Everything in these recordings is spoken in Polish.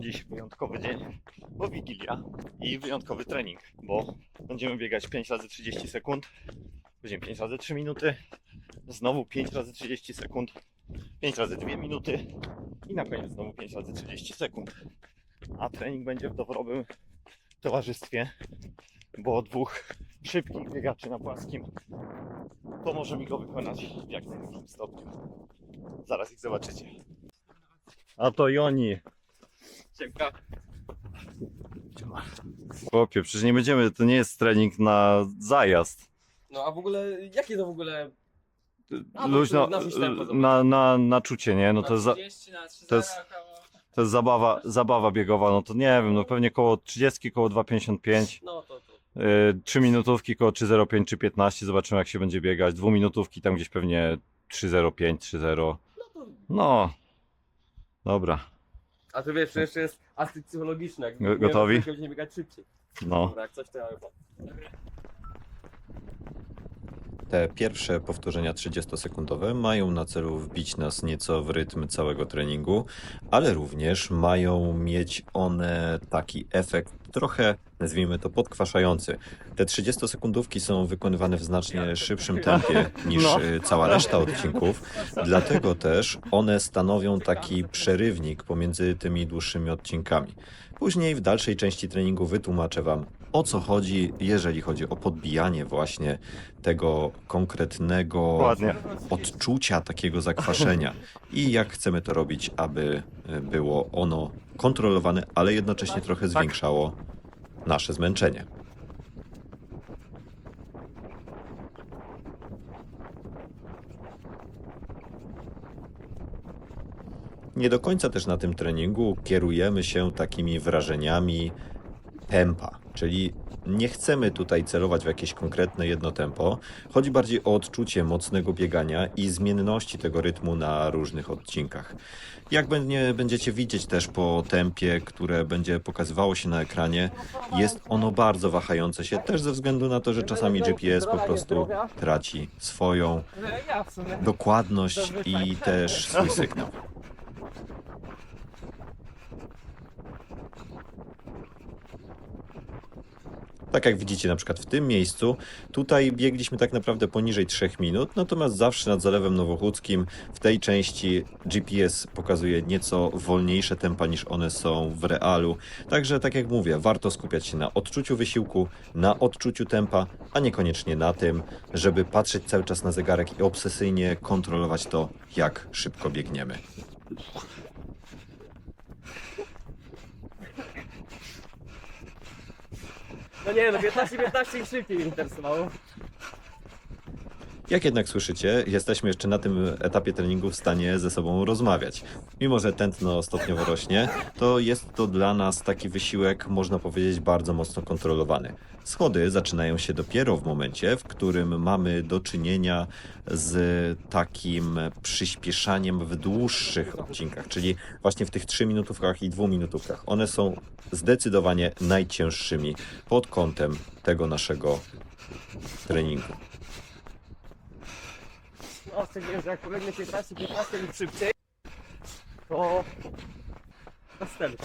Dziś wyjątkowy dzień, bo Wigilia i wyjątkowy trening, bo będziemy biegać 5 razy 30 sekund, będziemy 5 razy 3 minuty, znowu 5 razy 30 sekund, 5 razy 2 minuty i na koniec znowu 5 razy 30 sekund. A trening będzie w doborowym towarzystwie, bo dwóch szybkich biegaczy na płaskim pomoże mi go wykonać w jak najwyższym stopniu. Zaraz ich zobaczycie. A to i oni. Ciemka. Chłopie, przecież nie będziemy, to nie jest trening na zajazd. No a w ogóle, jakie to w ogóle... A, Luźno, na coś tempo zobacz. na czucie, nie? No to jest, 30, na 3, to jest- to jest zabawa biegowa, no to nie wiem, no pewnie koło 30, koło 2,55. No to. 3 minutówki koło 3,05 czy 15, zobaczymy jak się będzie biegać. 2 minutówki tam gdzieś pewnie 3,05, 3,0. No to... No, dobra, A to wiesz, jeszcze jest aspekt psychologiczny. Jak Gotowi? Będziemy biegać szybciej. no. Dobra, jak coś to ja chyba. Te pierwsze powtórzenia 30-sekundowe mają na celu wbić nas nieco w rytm całego treningu, ale również mają mieć one taki efekt trochę, nazwijmy to, podkwaszający. Te 30-sekundówki są wykonywane w znacznie szybszym tempie niż No. cała reszta odcinków, dlatego też one stanowią taki przerywnik pomiędzy tymi dłuższymi odcinkami. Później w dalszej części treningu wytłumaczę Wam, o co chodzi, jeżeli chodzi o podbijanie właśnie tego konkretnego Ładnie. odczucia, takiego zakwaszenia i jak chcemy to robić, aby było ono kontrolowane, ale jednocześnie trochę zwiększało nasze zmęczenie. Nie do końca też na tym treningu kierujemy się takimi wrażeniami tempa, czyli nie chcemy tutaj celować w jakieś konkretne jedno tempo. Chodzi bardziej o odczucie mocnego biegania i zmienności tego rytmu na różnych odcinkach. Jak będziecie widzieć też po tempie, które będzie pokazywało się na ekranie, jest ono bardzo wahające się, też ze względu na to, że czasami GPS po prostu traci swoją dokładność i też swój sygnał. Tak jak widzicie na przykład w tym miejscu, tutaj biegliśmy tak naprawdę poniżej 3 minut, natomiast zawsze nad Zalewem Nowochódzkim w tej części GPS pokazuje nieco wolniejsze tempa niż one są w realu. Także tak jak mówię, warto skupiać się na odczuciu wysiłku, na odczuciu tempa, a niekoniecznie na tym, żeby patrzeć cały czas na zegarek i obsesyjnie kontrolować to, jak szybko biegniemy. No nie, no 15 i szybciej mnie interesowało. Jak jednak słyszycie, jesteśmy jeszcze na tym etapie treningu w stanie ze sobą rozmawiać. Mimo że tętno stopniowo rośnie, to jest to dla nas taki wysiłek, można powiedzieć, bardzo mocno kontrolowany. Schody zaczynają się dopiero w momencie, w którym mamy do czynienia z takim przyspieszaniem w dłuższych odcinkach, czyli właśnie w tych 3 minutówkach i 2 minutówkach. One są zdecydowanie najcięższymi pod kątem tego naszego treningu. No, stwierdziłem, że jak pobiegnę 15 lub szybciej, to... bez celu.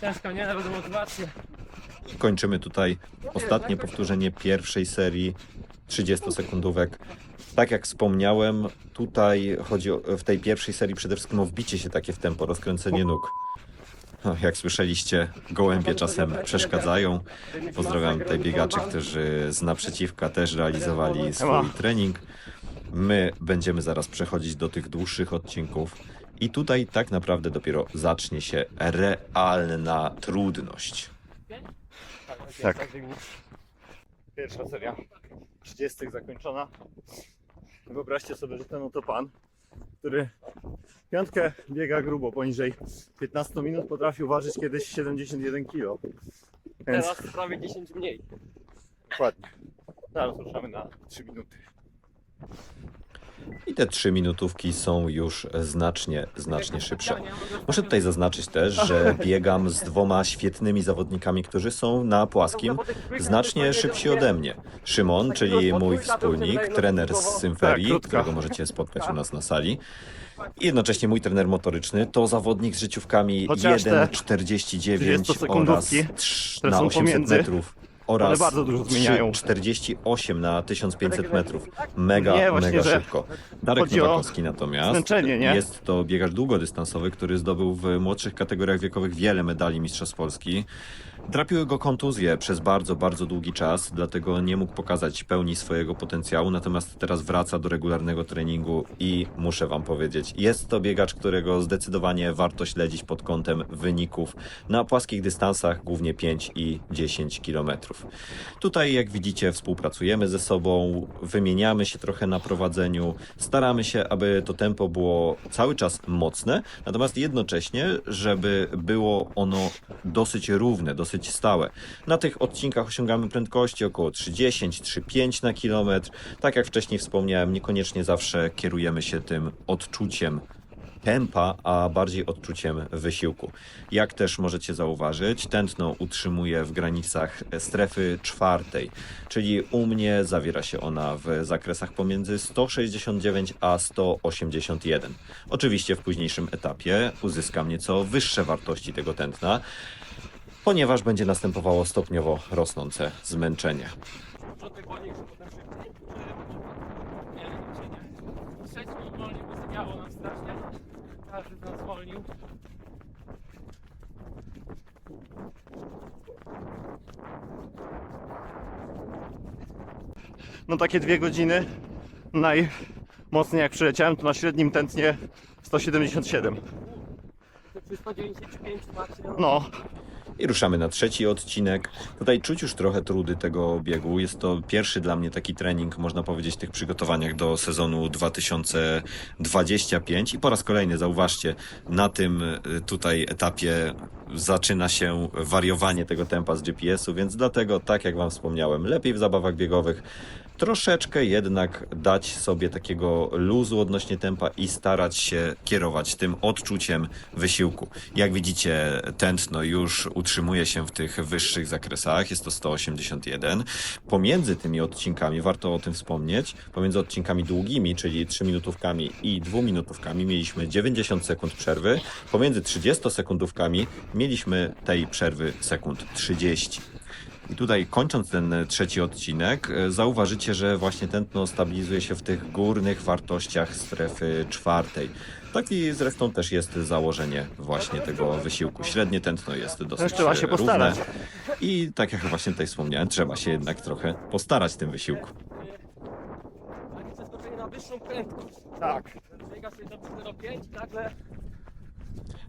Ciężko, nie? Nawet motywację. Kończymy tutaj ostatnie powtórzenie pierwszej serii 30-sekundówek. Tak jak wspomniałem, tutaj chodzi w tej pierwszej serii przede wszystkim o wbicie się takie w tempo, rozkręcenie nóg. No, jak słyszeliście, gołębie czasem przeszkadzają. Pozdrawiam tutaj biegaczy, którzy z naprzeciwka też realizowali swój trening. My będziemy zaraz przechodzić do tych dłuższych odcinków i tutaj tak naprawdę dopiero zacznie się realna trudność. Tak. Pierwsza seria 30 zakończona. Wyobraźcie sobie, że ten oto pan, który piątkę biega grubo poniżej 15 minut, potrafił ważyć kiedyś 71 kg. Więc Teraz prawie 10 mniej. dokładnie. Zaraz ruszamy na 3 minuty. I te 3 minutówki są już znacznie szybsze. Muszę tutaj zaznaczyć też, że biegam z 2 świetnymi zawodnikami, którzy są na płaskim znacznie szybsi ode mnie. Szymon, czyli mój wspólnik, trener z Symferii, Tak, krótka. którego możecie spotkać u nas na sali. I jednocześnie mój trener motoryczny to zawodnik z życiówkami Chociaż te 1,49 oraz 30-sekundówki, 3 które na są 800 pomiędzy, metrów oraz bardzo dużo zmieniają. 3,48 na 1500 metrów. Mega, Nie, właśnie, mega że szybko. Darek chodzi o Nowakowski natomiast zmęczenie, nie? jest to biegacz długodystansowy, który zdobył w młodszych kategoriach wiekowych wiele medali Mistrzostw Polski. Trapiły go kontuzje przez bardzo długi czas, dlatego nie mógł pokazać pełni swojego potencjału, natomiast teraz wraca do regularnego treningu i muszę wam powiedzieć, jest to biegacz, którego zdecydowanie warto śledzić pod kątem wyników na płaskich dystansach, głównie 5 i 10 km. Tutaj, jak widzicie, współpracujemy ze sobą, wymieniamy się trochę na prowadzeniu, staramy się, aby to tempo było cały czas mocne, natomiast jednocześnie, żeby było ono dosyć równe, dosyć stałe. Na tych odcinkach osiągamy prędkości około 3,10-3,5 na kilometr. Tak jak wcześniej wspomniałem, niekoniecznie zawsze kierujemy się tym odczuciem tempa, a bardziej odczuciem wysiłku. Jak też możecie zauważyć, tętno utrzymuję w granicach strefy 4, czyli u mnie zawiera się ona w zakresach pomiędzy 169 a 181. Oczywiście w późniejszym etapie uzyskam nieco wyższe wartości tego tętna, ponieważ będzie następowało stopniowo rosnące zmęczenie. Początek wolniejszy, potem szybciej. Nie, nie. Trzeci minut wolniej, bo zamiało nam strasznie. Każdy z nas zwolnił. No takie 2 godziny najmocniej jak przyleciałem, to na średnim tętnie 177. To przy 195 maksimum. No, I ruszamy na trzeci odcinek. Tutaj czuć już trochę trudy tego biegu. Jest to pierwszy dla mnie taki trening, można powiedzieć, w tych przygotowaniach do sezonu 2025. I po raz kolejny, zauważcie, na tym tutaj etapie zaczyna się wariowanie tego tempa z GPS-u, więc dlatego, tak jak wam wspomniałem, lepiej w zabawach biegowych troszeczkę jednak dać sobie takiego luzu odnośnie tempa i starać się kierować tym odczuciem wysiłku. Jak widzicie, tętno już utrzymuje się w tych wyższych zakresach, jest to 181. Pomiędzy tymi odcinkami, warto o tym wspomnieć, pomiędzy odcinkami długimi, czyli 3 minutówkami i 2 minutówkami mieliśmy 90 sekund przerwy, pomiędzy 30 sekundówkami mieliśmy tej przerwy sekund 30. I tutaj kończąc ten trzeci odcinek, zauważycie, że właśnie tętno stabilizuje się w tych górnych wartościach strefy 4. Taki zresztą też jest założenie właśnie tego wysiłku. Średnie tętno jest dosyć trzeba się równe. postarać. I tak jak właśnie tutaj wspomniałem, trzeba się jednak trochę postarać w tym wysiłku. A nie przeskoczenie na wyższą prędkość. tak. Biega się do 4,5, nagle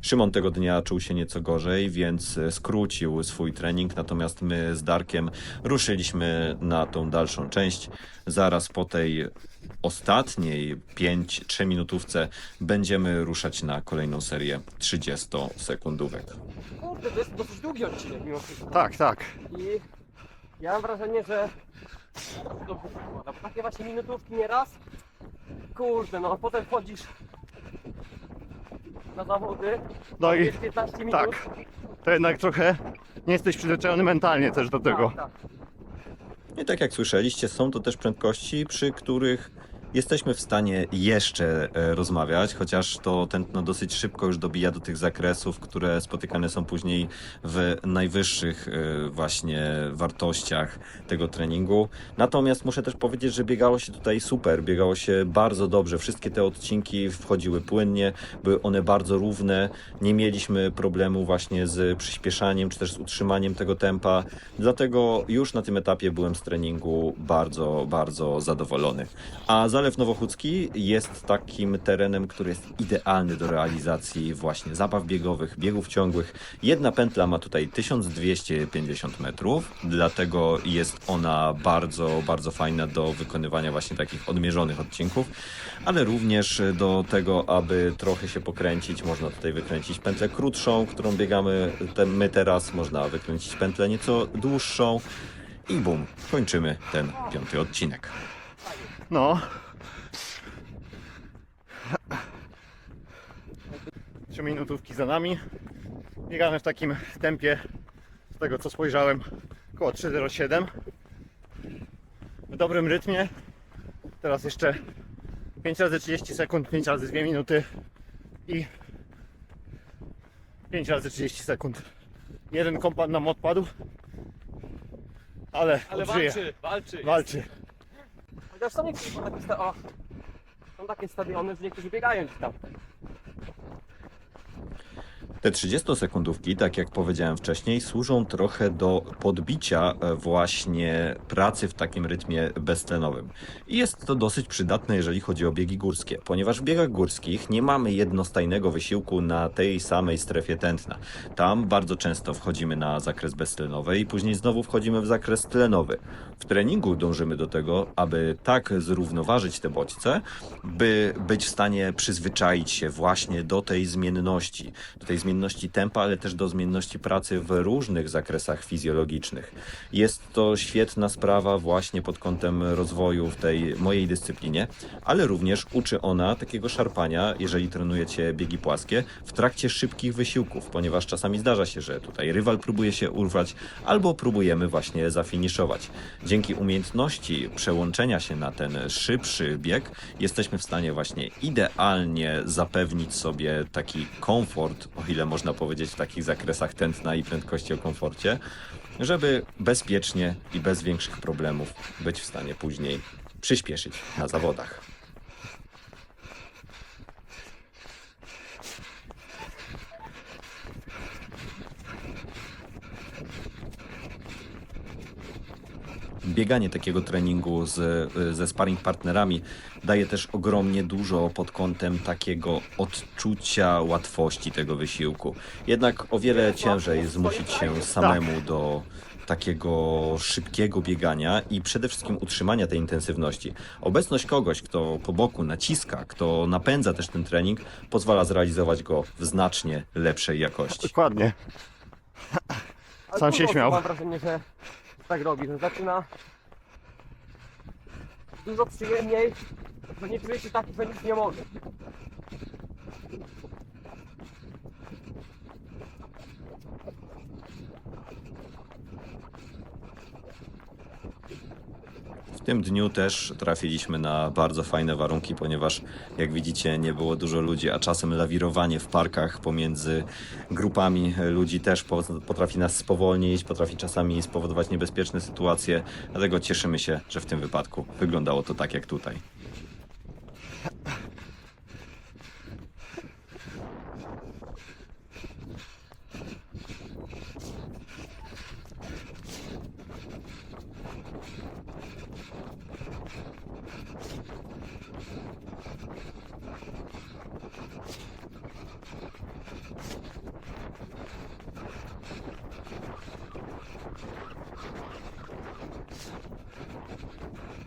Szymon tego dnia czuł się nieco gorzej, więc skrócił swój trening, natomiast my z Darkiem ruszyliśmy na tą dalszą część. Zaraz po tej ostatniej 3 minutówce będziemy ruszać na kolejną serię 30-sekundówek. kurde, to jest dosyć długi odcinek mimo wszystko. Tak, tak. I ja mam wrażenie, że dobrze się składa. Takie właśnie minutówki nieraz. Kurde, no a potem wchodzisz na zawody. No i jest 15 minut. tak. To jednak trochę nie jesteś przyzwyczajony mentalnie też do tego. Tak. I tak jak słyszeliście, są to też prędkości, przy których jesteśmy w stanie jeszcze rozmawiać, chociaż to tętno dosyć szybko już dobija do tych zakresów, które spotykane są później w najwyższych właśnie wartościach tego treningu. Natomiast muszę też powiedzieć, że biegało się tutaj super, biegało się bardzo dobrze. Wszystkie te odcinki wchodziły płynnie, były one bardzo równe. Nie mieliśmy problemu właśnie z przyspieszaniem, czy też z utrzymaniem tego tempa. Dlatego już na tym etapie byłem z treningu bardzo zadowolony. A Zalew Nowochódzki jest takim terenem, który jest idealny do realizacji właśnie zabaw biegowych, biegów ciągłych. Jedna pętla ma tutaj 1250 metrów, dlatego jest ona bardzo fajna do wykonywania właśnie takich odmierzonych odcinków, ale również do tego, aby trochę się pokręcić, można tutaj wykręcić pętlę krótszą, którą biegamy my teraz, można wykręcić pętlę nieco dłuższą i bum, kończymy ten 5. odcinek. No. minutówki za nami. Biegamy w takim tempie, z tego co spojrzałem, około 3:07. W dobrym rytmie. Teraz jeszcze 5 razy 30 sekund, 5 razy 2 minuty i 5 razy 30 sekund. Jeden kompan nam odpadł, ale odżyje. Walczy. Chociaż są niektórzy są takie stadiony, że niektórzy biegają gdzieś tam. Te 30-sekundówki, tak jak powiedziałem wcześniej, służą trochę do podbicia właśnie pracy w takim rytmie beztlenowym. I jest to dosyć przydatne, jeżeli chodzi o biegi górskie, ponieważ w biegach górskich nie mamy jednostajnego wysiłku na tej samej strefie tętna. Tam bardzo często wchodzimy na zakres beztlenowy i później znowu wchodzimy w zakres tlenowy. W treningu dążymy do tego, aby tak zrównoważyć te bodźce, by być w stanie przyzwyczaić się właśnie do tej zmienności tempa, ale też do zmienności pracy w różnych zakresach fizjologicznych. Jest to świetna sprawa właśnie pod kątem rozwoju w tej mojej dyscyplinie, ale również uczy ona takiego szarpania, jeżeli trenujecie biegi płaskie, w trakcie szybkich wysiłków, ponieważ czasami zdarza się, że tutaj rywal próbuje się urwać, albo próbujemy właśnie zafiniszować. Dzięki umiejętności przełączenia się na ten szybszy bieg jesteśmy w stanie właśnie idealnie zapewnić sobie taki komfort, o ile można powiedzieć w takich zakresach tętna i prędkości o komforcie, żeby bezpiecznie i bez większych problemów być w stanie później przyspieszyć na zawodach. Bieganie takiego treningu ze sparring partnerami daje też ogromnie dużo pod kątem takiego odczucia łatwości tego wysiłku. Jednak o wiele ciężej zmusić się samemu do takiego szybkiego biegania i przede wszystkim utrzymania tej intensywności. Obecność kogoś, kto po boku naciska, kto napędza też ten trening, pozwala zrealizować go w znacznie lepszej jakości. Dokładnie. Ale Sam się dużo śmiał. osób Mam wrażenie, że tak robi, że zaczyna dużo przyjemniej, że nie czuje się tak, że nic nie może. W tym dniu też trafiliśmy na bardzo fajne warunki, ponieważ jak widzicie nie było dużo ludzi, a czasem lawirowanie w parkach pomiędzy grupami ludzi też potrafi nas spowolnić, potrafi czasami spowodować niebezpieczne sytuacje, dlatego cieszymy się, że w tym wypadku wyglądało to tak jak tutaj.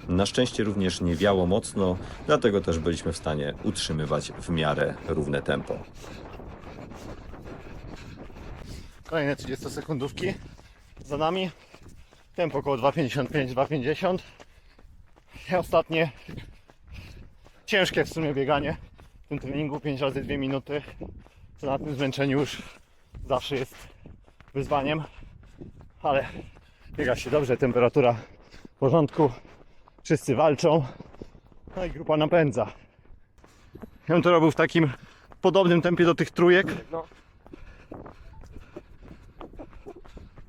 Na szczęście również nie wiało mocno, dlatego też byliśmy w stanie utrzymywać w miarę równe tempo. Kolejne 30 sekundówki za nami. Tempo około 2,55, 2,50. I ostatnie ciężkie w sumie bieganie w tym treningu 5 razy 2 minuty. Co na tym zmęczeniu już zawsze jest wyzwaniem, ale biega się dobrze, temperatura w porządku, wszyscy walczą, no i grupa napędza. Ja bym to robił w takim podobnym tempie do tych trójek. No.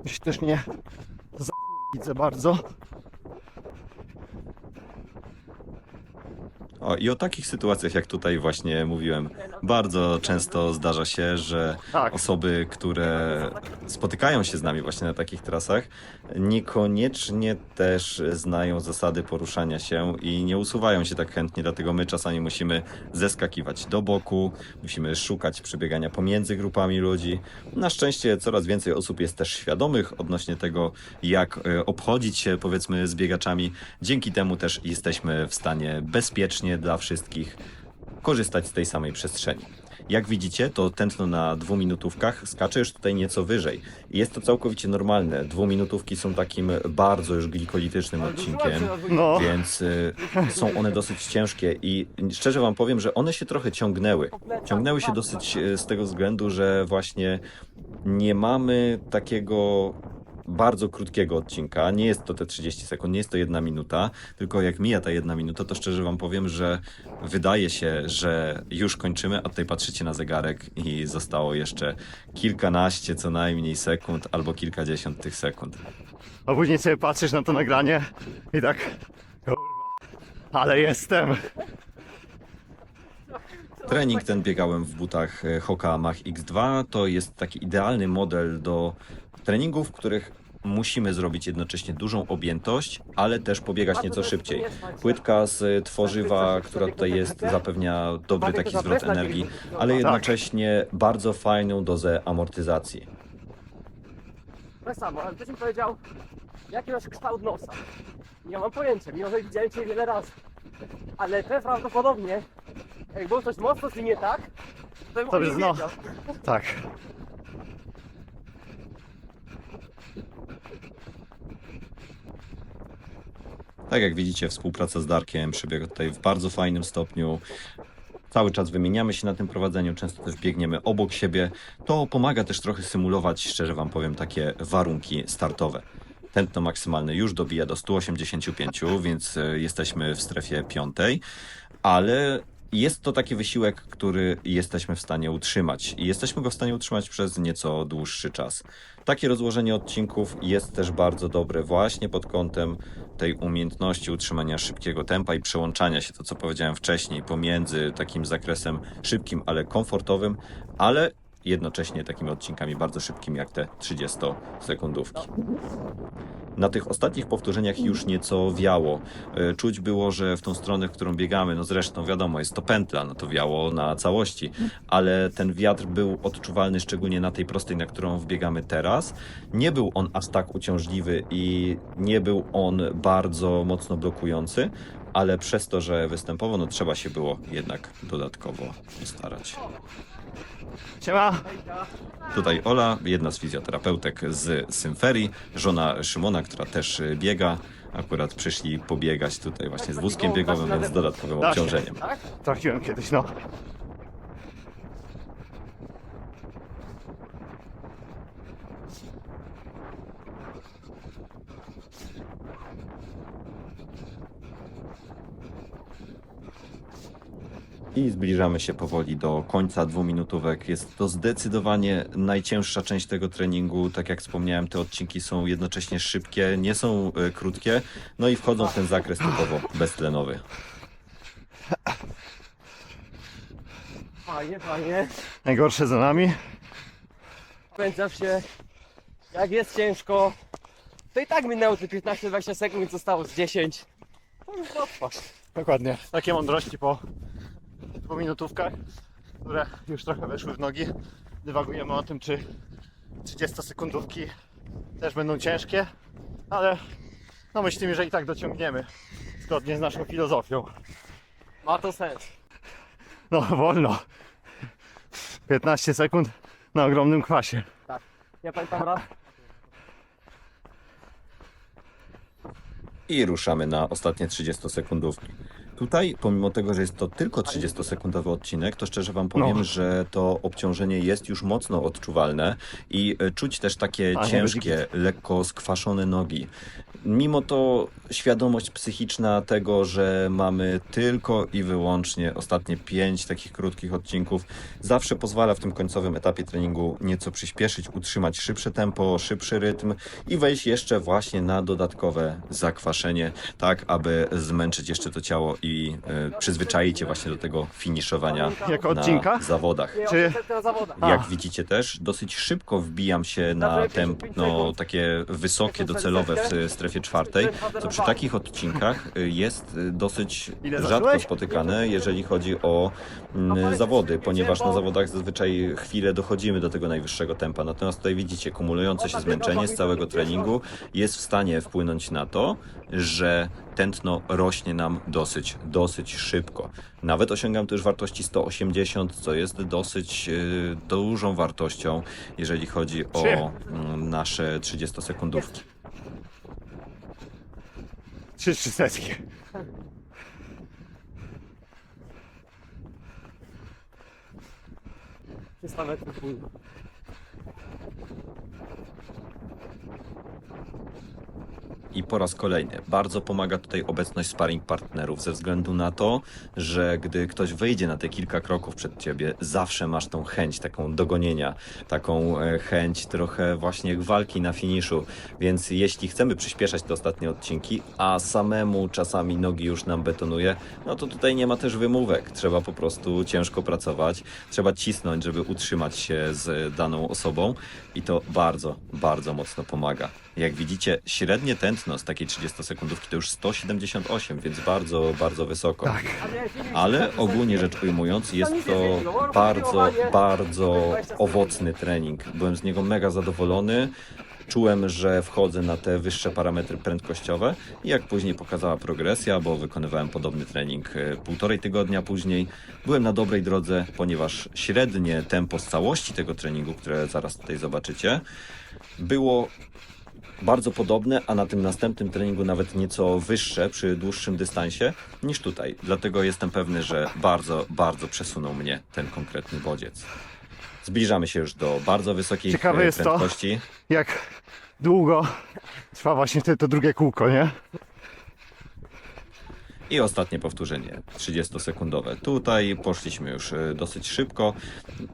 Jeśli też nie widzę bardzo. O, i o takich sytuacjach, jak tutaj właśnie mówiłem, bardzo często zdarza się, że Tak. osoby, które spotykają się z nami właśnie na takich trasach, niekoniecznie też znają zasady poruszania się i nie usuwają się tak chętnie, dlatego my czasami musimy zeskakiwać do boku, musimy szukać przebiegania pomiędzy grupami ludzi. Na szczęście coraz więcej osób jest też świadomych odnośnie tego, jak obchodzić się, powiedzmy, z biegaczami. Dzięki temu też jesteśmy w stanie bezpiecznie dla wszystkich korzystać z tej samej przestrzeni. Jak widzicie, to tętno na 2-minutówkach skacze już tutaj nieco wyżej. I jest to całkowicie normalne. 2-minutówki są takim bardzo już glikolitycznym odcinkiem. No, Więc są one dosyć ciężkie i szczerze wam powiem, że one się trochę ciągnęły. Ciągnęły się dosyć z tego względu, że właśnie nie mamy takiego bardzo krótkiego odcinka. Nie jest to te 30 sekund, nie jest to 1 minuta, tylko jak mija ta 1 minuta, to szczerze wam powiem, że wydaje się, że już kończymy, a tutaj patrzycie na zegarek i zostało jeszcze kilkanaście co najmniej sekund albo kilkadziesiąt tych sekund. a później sobie patrzysz na to nagranie i tak, kurwa, ale jestem. Trening ten biegałem w butach Hoka Mach X2. To jest taki idealny model do treningów, w których musimy zrobić jednocześnie dużą objętość, ale też pobiegać nieco szybciej. Płytka z tworzywa, która tutaj jest, zapewnia dobry taki zwrot energii, ale jednocześnie bardzo fajną dozę amortyzacji. Tak samo, ale ktoś mi powiedział, jaki masz kształt nosa. Nie mam pojęcia, mimo że widziałem cię wiele razy. Ale te prawdopodobnie, jak było coś mocno z nim nie tak, to bym To o by nim zno- wiedział. Tak. Tak jak widzicie, współpraca z Darkiem przebiega tutaj w bardzo fajnym stopniu. Cały czas wymieniamy się na tym prowadzeniu, często też biegniemy obok siebie. To pomaga też trochę symulować, szczerze wam powiem, takie warunki startowe. Tętno maksymalne już dobija do 185, więc jesteśmy w strefie 5, ale jest to taki wysiłek, który jesteśmy w stanie utrzymać i jesteśmy go w stanie utrzymać przez nieco dłuższy czas. Takie rozłożenie odcinków jest też bardzo dobre właśnie pod kątem tej umiejętności utrzymania szybkiego tempa i przełączania się, to co powiedziałem wcześniej, pomiędzy takim zakresem szybkim, ale komfortowym, ale jednocześnie takimi odcinkami bardzo szybkimi jak te 30-sekundówki. Na tych ostatnich powtórzeniach już nieco wiało. Czuć było, że w tą stronę, w którą biegamy, no zresztą wiadomo, jest to pętla, no to wiało na całości, ale ten wiatr był odczuwalny szczególnie na tej prostej, na którą wbiegamy teraz. Nie był on aż tak uciążliwy i nie był on bardzo mocno blokujący, ale przez to, że występowo, no trzeba się było jednak dodatkowo postarać. Siema. Tutaj Ola, jedna z fizjoterapeutek z Symferii, żona Szymona, która też biega. Akurat przyszli pobiegać tutaj właśnie z wózkiem biegowym, więc z dodatkowym Da się. obciążeniem. Tak? Trafiłem kiedyś, no. I zbliżamy się powoli do końca 2-minutówek. Jest to zdecydowanie najcięższa część tego treningu. Tak jak wspomniałem, te odcinki są jednocześnie szybkie, nie są krótkie, no i wchodzą w ten zakres typowo beztlenowy. Fajnie, fajnie. Najgorsze za nami. Pędzasz się, jak jest ciężko, to i tak minęło te 15-20 sekund, więc zostało z 10. To już odpasz. Dokładnie. Takie mądrości po 2-minutówkach, które już trochę weszły w nogi. Dywagujemy o tym, czy 30-sekundówki też będą ciężkie, ale no myślimy, że i tak dociągniemy zgodnie z naszą filozofią. Ma to sens. No wolno. 15 sekund na ogromnym kwasie. Ja pamiętam raz. I ruszamy na ostatnie 30-sekundówki. Tutaj, pomimo tego, że jest to tylko 30-sekundowy odcinek, to szczerze wam powiem, No. że to obciążenie jest już mocno odczuwalne i czuć też takie A, nie ciężkie, lekko skwaszone nogi. Mimo to świadomość psychiczna tego, że mamy tylko i wyłącznie ostatnie 5 takich krótkich odcinków, zawsze pozwala w tym końcowym etapie treningu nieco przyspieszyć, utrzymać szybsze tempo, szybszy rytm i wejść jeszcze właśnie na dodatkowe zakwaszenie, tak aby zmęczyć jeszcze to ciało i przyzwyczaić je właśnie do tego finiszowania Jako na odcinka? zawodach. Nie, Czy- na zawodach. A. Jak widzicie też, dosyć szybko wbijam się na tętno takie wysokie, docelowe w strefie 4, co przy takich odcinkach jest dosyć Ile rzadko zacząłeś? spotykane, jeżeli chodzi o zawody, ponieważ na zawodach zazwyczaj chwilę dochodzimy do tego najwyższego tempa. Natomiast tutaj widzicie, kumulujące się zmęczenie z całego treningu jest w stanie wpłynąć na to, że tętno rośnie nam dosyć szybko. Nawet osiągam też wartości 180, co jest dosyć dużą wartością, jeżeli chodzi o nasze 30-sekundówki. 3 setki. I po raz kolejny bardzo pomaga tutaj obecność sparring partnerów, ze względu na to, że gdy ktoś wejdzie na te kilka kroków przed ciebie, zawsze masz tą chęć taką dogonienia, taką chęć trochę właśnie jak walki na finiszu. Więc jeśli chcemy przyspieszać te ostatnie odcinki, a samemu czasami nogi już nam betonuje, no to tutaj nie ma też wymówek. Trzeba po prostu ciężko pracować, trzeba cisnąć, żeby utrzymać się z daną osobą i to bardzo mocno pomaga. Jak widzicie, średnie tętno z takiej 30-sekundówki to już 178, więc bardzo wysoko. Tak. Ale ogólnie rzecz ujmując, jest to bardzo owocny trening. Byłem z niego mega zadowolony. Czułem, że wchodzę na te wyższe parametry prędkościowe i jak później pokazała progresja, bo wykonywałem podobny trening 1,5 tygodnia później, byłem na dobrej drodze, ponieważ średnie tempo z całości tego treningu, które zaraz tutaj zobaczycie, było bardzo podobne, a na tym następnym treningu nawet nieco wyższe przy dłuższym dystansie niż tutaj. Dlatego jestem pewny, że bardzo przesunął mnie ten konkretny bodziec. Zbliżamy się już do bardzo wysokich Ciekawe jest to, prędkości. jak długo trwa właśnie to drugie kółko, nie? I ostatnie powtórzenie, 30-sekundowe. Tutaj poszliśmy już dosyć szybko.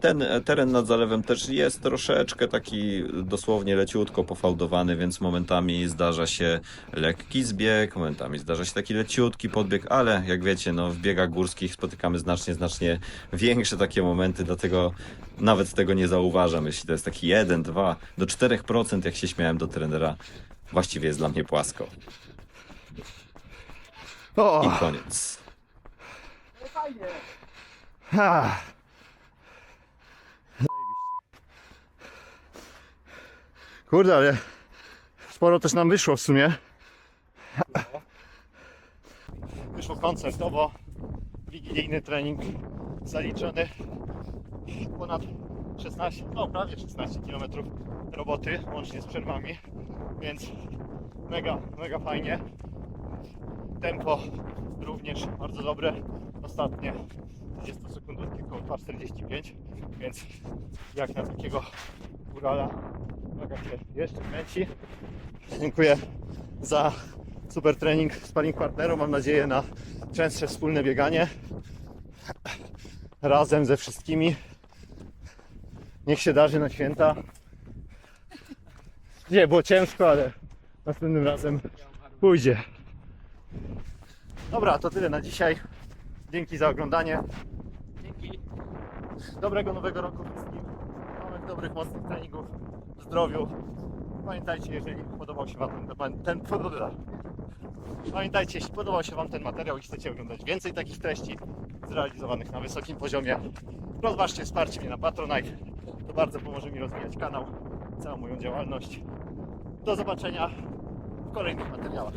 Ten teren nad zalewem też jest troszeczkę taki dosłownie leciutko pofałdowany, więc momentami zdarza się lekki zbieg, momentami zdarza się taki leciutki podbieg, ale jak wiecie, no w biegach górskich spotykamy znacznie większe takie momenty, dlatego nawet tego nie zauważam. Jeśli to jest taki 1, 2, do 4%, jak się śmiałem do trenera, właściwie jest dla mnie płasko. O! I koniec. Fajnie. Ha. Kurde, ale sporo też nam wyszło w sumie. Wyszło koncertowo, wigilijny trening zaliczony, ponad 16, no prawie 16 km roboty, łącznie z przerwami, więc mega fajnie. Tempo również bardzo dobre, ostatnie 30 sekundówki około 2,45, więc jak na takiego górala noga się jeszcze kręci. Dziękuję za super trening sparring partnerom, mam nadzieję na częstsze wspólne bieganie razem ze wszystkimi. Niech się darzy na święta. Nie, było ciężko, ale następnym razem pójdzie. Dobra, to tyle na dzisiaj. Dzięki za oglądanie. Dzięki. Dobrego nowego roku wszystkim. Samych dobrych, mocnych treningów. Zdrowiu. Pamiętajcie, jeżeli podobał się Wam Pamiętajcie, jeśli podobał się Wam ten materiał i chcecie oglądać więcej takich treści zrealizowanych na wysokim poziomie, rozważcie wsparcie mnie na Patronite. To bardzo pomoże mi rozwijać kanał, całą moją działalność. Do zobaczenia w kolejnych materiałach.